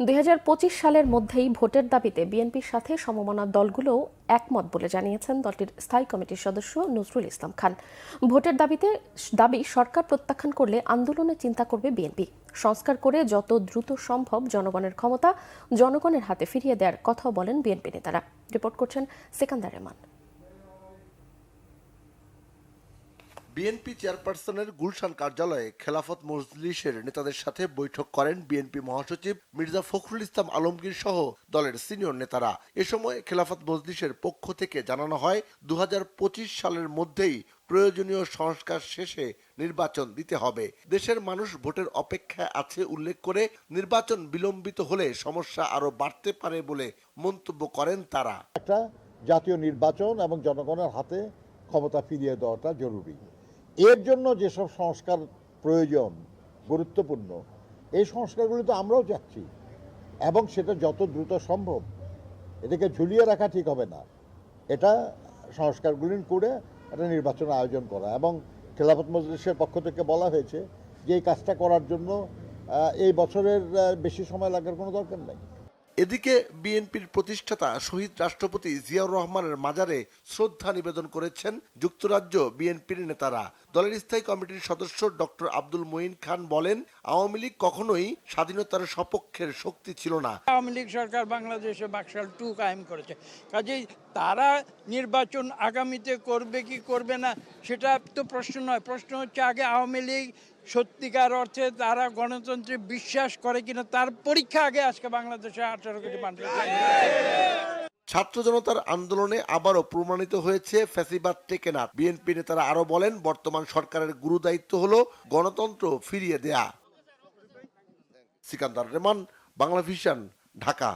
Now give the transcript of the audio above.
2025 সালের মধ্যেই ভোটের দাবিতে বিএনপির সাথে সমমনা দলগুলোও একমত বলে জানিয়েছেন দলটির স্থায়ী কমিটির সদস্য নজরুল ইসলাম খান। ভোটের দাবি সরকার প্রত্যাখ্যান করলে আন্দোলনের চিন্তা করবে বিএনপি। সংস্কার করে যত দ্রুত সম্ভব জনগণের ক্ষমতা জনগণের হাতে ফিরিয়ে দেওয়ার কথাও বলেন বিএনপি নেতারা। রিপোর্ট করছেন সিকান্দার রহমান। বিএনপি চেয়ারপারসনের গুলশান কার্যালয়ে খেলাফত মজলিসের নেতাদের সাথে বৈঠক করেন বিএনপি মহাসচিব মির্জা ফখরুল ইসলাম আলমগীর সহ দলের সিনিয়র নেতারা। এ সময় খেলাফত মজলিসের পক্ষ থেকে জানানো হয় 2025 সালের মধ্যেই প্রয়োজনীয় সংস্কার শেষে নির্বাচন দিতে হবে। দেশের মানুষ ভোটের অপেক্ষায় আছে উল্লেখ করে নির্বাচন বিলম্বিত হলে সমস্যা আরো বাড়তে পারে বলে মন্তব্য করেন তারা। একটা জাতীয় নির্বাচন এবং জনগণের হাতে ক্ষমতা ফিরিয়ে দেওয়াটা জরুরি। এর জন্য যেসব সংস্কার প্রয়োজন গুরুত্বপূর্ণ, এই সংস্কারগুলি তো আমরাও চাচ্ছি এবং সেটা যত দ্রুত সম্ভব। এটাকে ঝুলিয়ে রাখা ঠিক হবে না। এটা সংস্কারগুলি করে একটা নির্বাচন আয়োজন করা, এবং খেলাফত মজলিসের পক্ষ থেকে বলা হয়েছে যে এই কাজটা করার জন্য এই বছরের বেশি সময় লাগার কোনো দরকার নেই। এদিকে বিএনপির প্রতিষ্ঠাতা শহীদ রাষ্ট্রপতি জিয়াউর রহমানের মাজারে শ্রদ্ধা নিবেদন করেছেন যুক্তরাজ্য বিএনপির নেতারা। দলের স্থায়ী কমিটির সদস্য ডক্টর আব্দুল মঈন খান বলেন, আওয়ামী লীগ কখনোই স্বাধীনতার সপক্ষের শক্তি ছিল না। আওয়ামী লীগ সরকার বাংলাদেশে বাকশাল 2 কায়েম করেছে, কাজেই তারা নির্বাচন আগামীতে করবে কি করবে না সেটা তো প্রশ্ন নয়। প্রশ্ন হচ্ছে আগে আওয়ামী লীগ সত্যিকার অর্থে তারা গণতন্ত্রে বিশ্বাস করে কিনা তার পরীক্ষা আগে আজকে বাংলাদেশে 18 কোটি মানুষ। ছাত্র জনতার আন্দোলনে আবারও প্রমাণিত হয়েছে ফ্যাসিবাদ টেকে না। বিএনপি নেতারা আরো বলেন, বর্তমান সরকারের গুরু দায়িত্ব হলো গণতন্ত্র ফিরিয়ে দেয়া। সিকান্দার রহমান, বাংলা ভিশন, ঢাকা।